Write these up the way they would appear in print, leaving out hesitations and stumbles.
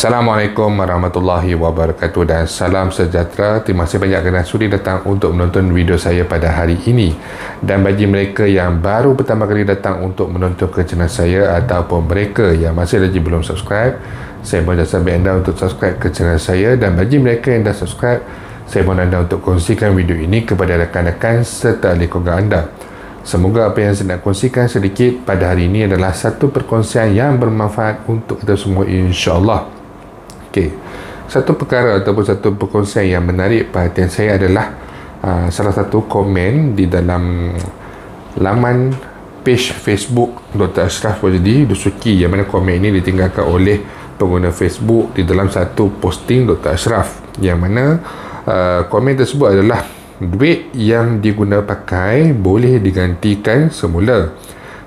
Assalamualaikum warahmatullahi wabarakatuh dan salam sejahtera. Terima kasih banyak kerana sudi datang untuk menonton video saya pada hari ini. Dan bagi mereka yang baru pertama kali datang untuk menonton ke channel saya ataupun mereka yang masih lagi belum subscribe, saya mohon jasa anda untuk subscribe ke channel saya. Dan bagi mereka yang dah subscribe, saya mohon anda untuk kongsikan video ini kepada rakan-rakan serta ahli keluarga anda. Semoga apa yang saya nak kongsikan sedikit pada hari ini adalah satu perkongsian yang bermanfaat untuk kita semua, insya-Allah. Okey, satu perkara ataupun satu perkongsian yang menarik perhatian saya adalah salah satu komen di dalam laman page Facebook Dr. Ashraf Wajdi Dusuki, yang mana komen ini ditinggalkan oleh pengguna Facebook di dalam satu posting Dr. Ashraf, yang mana komen tersebut adalah duit yang diguna pakai boleh digantikan semula,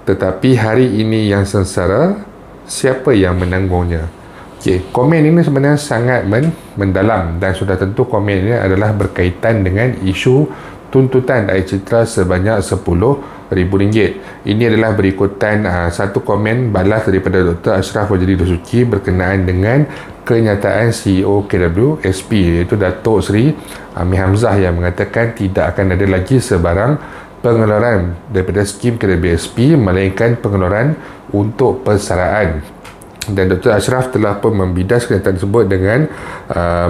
tetapi hari ini yang sengsara, siapa yang menanggungnya? Okay, komen ini sebenarnya sangat mendalam dan sudah tentu komen ini adalah berkaitan dengan isu tuntutan air citra sebanyak RM10,000. Ini adalah berikutan satu komen balas daripada Dr. Ashraf Wajdi Dusuki berkenaan dengan kenyataan CEO KWSP, iaitu Datuk Seri Amir Hamzah, yang mengatakan tidak akan ada lagi sebarang pengeluaran daripada skim KWSP melainkan pengeluaran untuk persaraan. Dan Dr. Ashraf telah pun membidas kenyataan tersebut dengan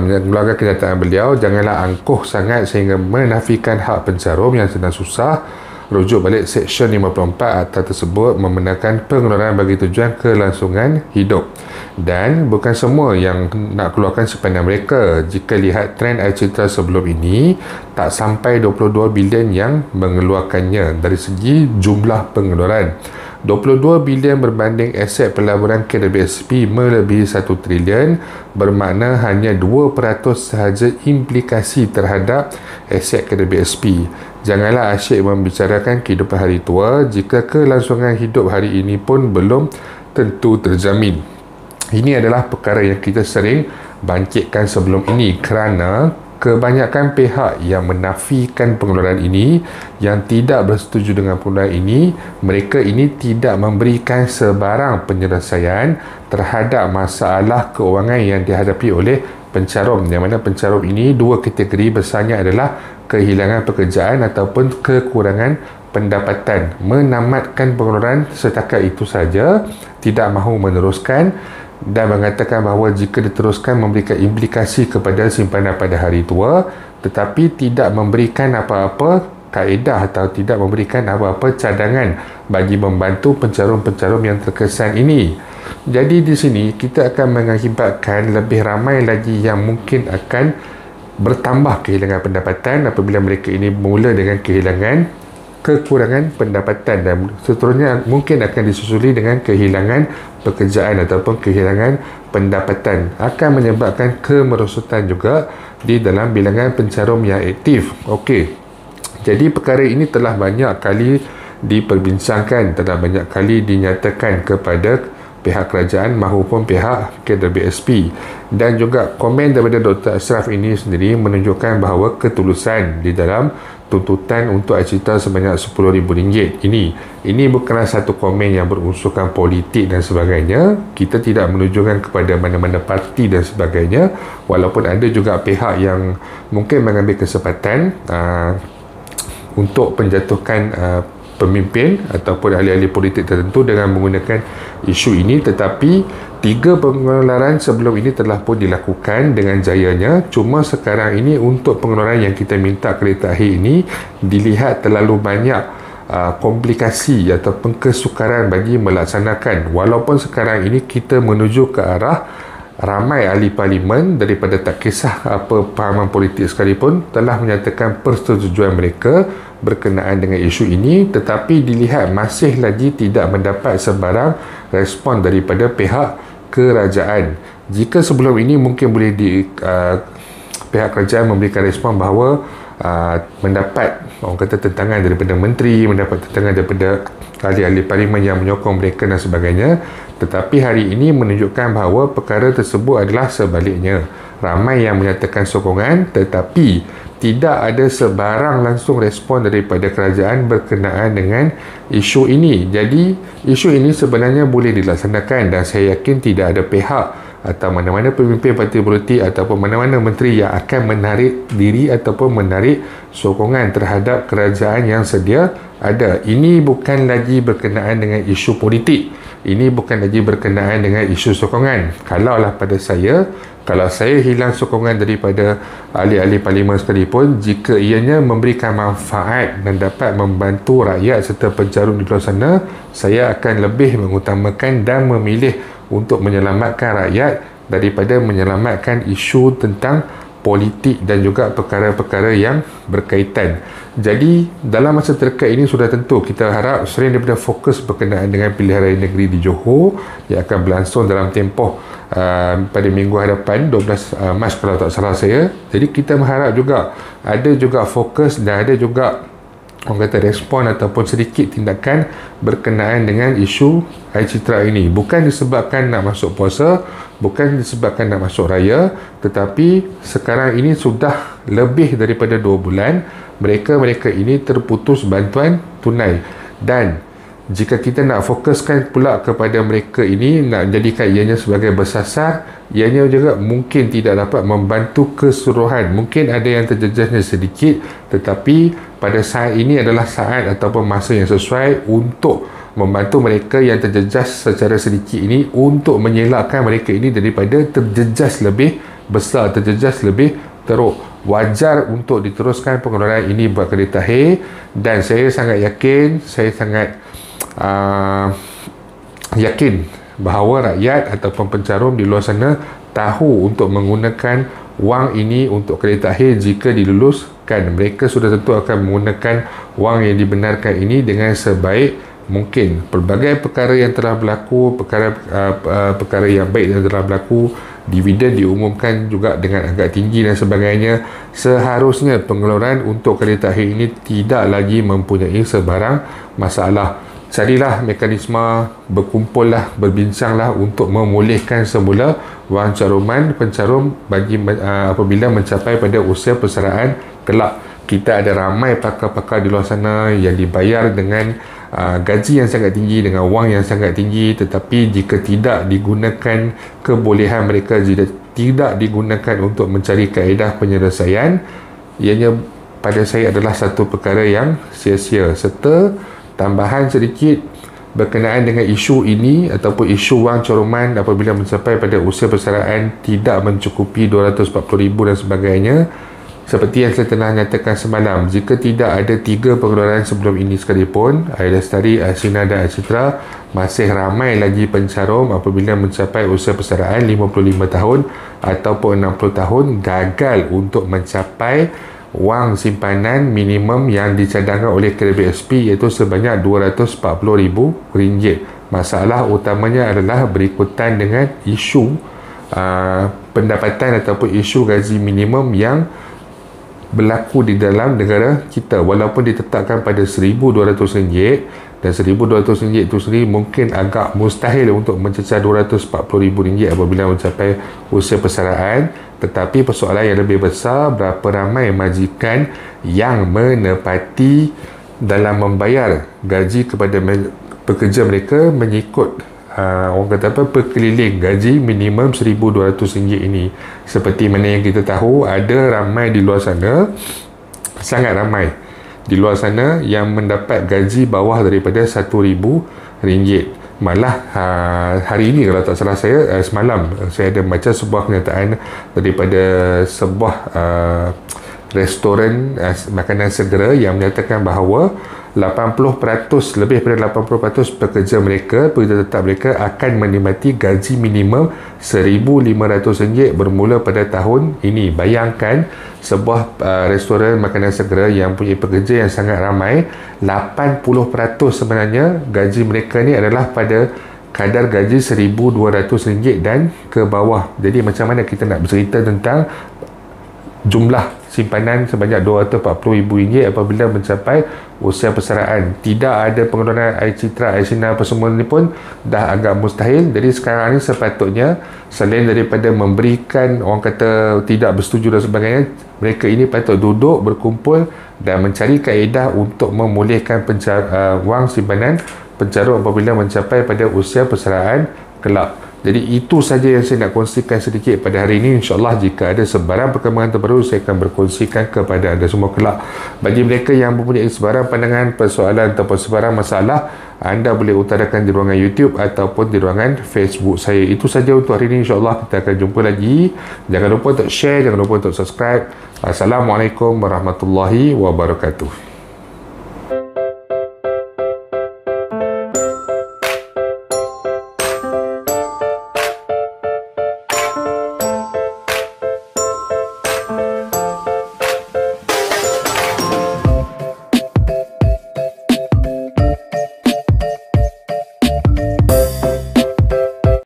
mengeluarkan kenyataan beliau, janganlah angkuh sangat sehingga menafikan hak pencarum yang sedang susah. Rujuk balik Seksyen 54 Akta tersebut membenarkan pengeluaran bagi tujuan kelangsungan hidup, dan bukan semua yang nak keluarkan sepandang mereka. Jika lihat trend air citra sebelum ini, tak sampai 22 bilion yang mengeluarkannya dari segi jumlah pengeluaran. 22 bilion berbanding aset pelaburan KWSP melebihi 1 trilion, bermakna hanya 2% sahaja implikasi terhadap aset KWSP. Janganlah asyik membicarakan kehidupan hari tua jika kelangsungan hidup hari ini pun belum tentu terjamin. Ini adalah perkara yang kita sering bangkitkan sebelum ini, kerana kebanyakan pihak yang menafikan pengeluaran ini, yang tidak bersetuju dengan pengeluaran ini, mereka ini tidak memberikan sebarang penyelesaian terhadap masalah keuangan yang dihadapi oleh pencarum, yang mana pencarum ini dua kategori besarnya adalah kehilangan pekerjaan ataupun kekurangan pendapatan. Menamatkan pengeluaran setakat itu saja, tidak mahu meneruskan, dan mengatakan bahawa jika diteruskan memberikan implikasi kepada simpanan pada hari tua, tetapi tidak memberikan apa-apa kaedah atau tidak memberikan apa-apa cadangan bagi membantu pencarum-pencarum yang terkesan ini. Jadi di sini kita akan mengakibatkan lebih ramai lagi yang mungkin akan bertambah kehilangan pendapatan apabila mereka ini mula dengan kehilangan kekurangan pendapatan, dan seterusnya mungkin akan disusuli dengan kehilangan pekerjaan ataupun kehilangan pendapatan, akan menyebabkan kemerosotan juga di dalam bilangan pencarum yang aktif. Okey, jadi perkara ini telah banyak kali diperbincangkan, telah banyak kali dinyatakan kepada pihak kerajaan maupun pihak KWSP, dan juga komen daripada Dr. Ashraf ini sendiri menunjukkan bahawa ketulusan di dalam tuntutan untuk air citra sebanyak RM10,000 ini bukanlah satu komen yang berunsurkan politik dan sebagainya. Kita tidak menunjukkan kepada mana-mana parti dan sebagainya, walaupun ada juga pihak yang mungkin mengambil kesempatan untuk penjatuhkan pemimpin ataupun ahli-ahli politik tertentu dengan menggunakan isu ini, tetapi 3 pengeluaran sebelum ini telah pun dilakukan dengan jayanya. Cuma sekarang ini untuk pengeluaran yang kita minta kereta akhir ini, dilihat terlalu banyak komplikasi ataupun kesukaran bagi melaksanakan. Walaupun sekarang ini kita menuju ke arah ramai ahli parlimen daripada tak kisah apa pahaman politik sekalipun telah menyatakan persetujuan mereka berkenaan dengan isu ini, tetapi dilihat masih lagi tidak mendapat sebarang respon daripada pihak kerajaan. Jika sebelum ini mungkin boleh pihak kerajaan memberikan respon bahawa mendapat orang kata tentangan daripada menteri, mendapat tentangan daripada ahli-ahli parlimen yang menyokong mereka dan sebagainya, tetapi hari ini menunjukkan bahawa perkara tersebut adalah sebaliknya. Ramai yang menyatakan sokongan, tetapi tidak ada sebarang langsung respon daripada kerajaan berkenaan dengan isu ini. Jadi isu ini sebenarnya boleh dilaksanakan, dan saya yakin tidak ada pihak atau mana-mana pemimpin parti politik ataupun mana-mana menteri yang akan menarik diri ataupun menarik sokongan terhadap kerajaan yang sedia ada. Ini bukan lagi berkenaan dengan isu politik, ini bukan lagi berkenaan dengan isu sokongan. Kalaulah pada saya, kalau saya hilang sokongan daripada ahli-ahli parlimen sekalipun, jika ianya memberikan manfaat dan dapat membantu rakyat serta pencarum di luar sana, saya akan lebih mengutamakan dan memilih untuk menyelamatkan rakyat daripada menyelamatkan isu tentang politik dan juga perkara-perkara yang berkaitan. Jadi dalam masa terdekat ini sudah tentu kita harap selain daripada fokus berkenaan dengan pilihan raya negeri di Johor yang akan berlangsung dalam tempoh pada minggu hadapan 12 Mac kalau tak salah saya. Jadi kita mengharap juga ada juga fokus dan ada juga orang kata respon ataupun sedikit tindakan berkenaan dengan isu air citra ini. Bukan disebabkan nak masuk puasa, bukan disebabkan nak masuk raya, tetapi sekarang ini sudah lebih daripada 2 bulan mereka ini terputus bantuan tunai. Dan jika kita nak fokuskan pula kepada mereka ini, nak jadikan ianya sebagai bersasar, ianya juga mungkin tidak dapat membantu keseluruhan. Mungkin ada yang terjejasnya sedikit, tetapi pada saat ini adalah saat ataupun masa yang sesuai untuk membantu mereka yang terjejas secara sedikit ini, untuk menyelakkan mereka ini daripada terjejas lebih besar, terjejas lebih teruk. Wajar untuk diteruskan pengeluaran ini buat kereta air, dan saya sangat yakin, saya sangat yakin bahawa rakyat ataupun pencarum di luar sana tahu untuk menggunakan wang ini untuk kereta air jika diluluskan. Mereka sudah tentu akan menggunakan wang yang dibenarkan ini dengan sebaik mungkin. Pelbagai perkara yang telah berlaku, perkara yang baik yang telah berlaku, dividen diumumkan juga dengan agak tinggi dan sebagainya. Seharusnya pengeluaran untuk kereta air ini tidak lagi mempunyai sebarang masalah. Carilah mekanisme, berkumpullah, berbincanglah untuk memulihkan semula wang caruman pencarum bagi apabila mencapai pada usia persaraan kelak. Kita ada ramai pakar-pakar di luar sana yang dibayar dengan gaji yang sangat tinggi, dengan wang yang sangat tinggi, tetapi jika tidak digunakan kebolehan mereka, jika tidak digunakan untuk mencari kaedah penyelesaian, ianya pada saya adalah satu perkara yang sia-sia. Serta tambahan sedikit berkenaan dengan isu ini ataupun isu wang caruman apabila mencapai pada usia persaraan tidak mencukupi 240,000 dan sebagainya. Seperti yang saya telah nyatakan semalam, jika tidak ada 3 pengeluaran sebelum ini sekalipun, Air Lestari, Asina dan Citra, masih ramai lagi pencarum apabila mencapai usia persaraan 55 tahun ataupun 60 tahun gagal untuk mencapai wang simpanan minimum yang dicadangkan oleh KBSP, iaitu sebanyak RM240,000. Masalah utamanya adalah berikutan dengan isu pendapatan ataupun isu gaji minimum yang berlaku di dalam negara kita. Walaupun ditetapkan pada RM1,200 dan RM1,200 itu sendiri mungkin agak mustahil untuk mencecah RM240,000 apabila mencapai usia persaraan. Tetapi persoalan yang lebih besar, berapa ramai majikan yang menepati dalam membayar gaji kepada pekerja mereka mengikut orang kata apa, perkeliling gaji minimum RM1,200 ini. Seperti mana yang kita tahu, ada ramai di luar sana, sangat ramai di luar sana yang mendapat gaji bawah daripada RM1,000. Malah hari ini kalau tak salah saya, semalam saya ada baca sebuah kenyataan daripada sebuah restoran makanan segera yang menyatakan bahawa 80%, lebih daripada 80% pekerja mereka, pekerja tetap mereka akan menikmati gaji minimum RM1,500 bermula pada tahun ini. Bayangkan sebuah restoran makanan segera yang punya pekerja yang sangat ramai, 80% sebenarnya gaji mereka ni adalah pada kadar gaji RM1,200 dan ke bawah. Jadi macam mana kita nak bercerita tentang jumlah simpanan sebanyak RM240,000 apabila mencapai usia persaraan? Tidak ada pengeluaran air citra, air sinar apa semua ni pun dah agak mustahil. Jadi sekarang ni sepatutnya selain daripada memberikan orang kata tidak bersetuju dan sebagainya, mereka ini patut duduk berkumpul dan mencari kaedah untuk memulihkan wang simpanan pencarum apabila mencapai pada usia persaraan kelak. Jadi itu saja yang saya nak kongsikan sedikit pada hari ini. InsyaAllah jika ada sebarang perkembangan terbaru, saya akan berkongsikan kepada anda semua kelak. Bagi mereka yang mempunyai sebarang pandangan, persoalan ataupun sebarang masalah, anda boleh utarakan di ruangan YouTube ataupun di ruangan Facebook saya. Itu saja untuk hari ini. InsyaAllah kita akan jumpa lagi. Jangan lupa untuk share, jangan lupa untuk subscribe. Assalamualaikum warahmatullahi wabarakatuh.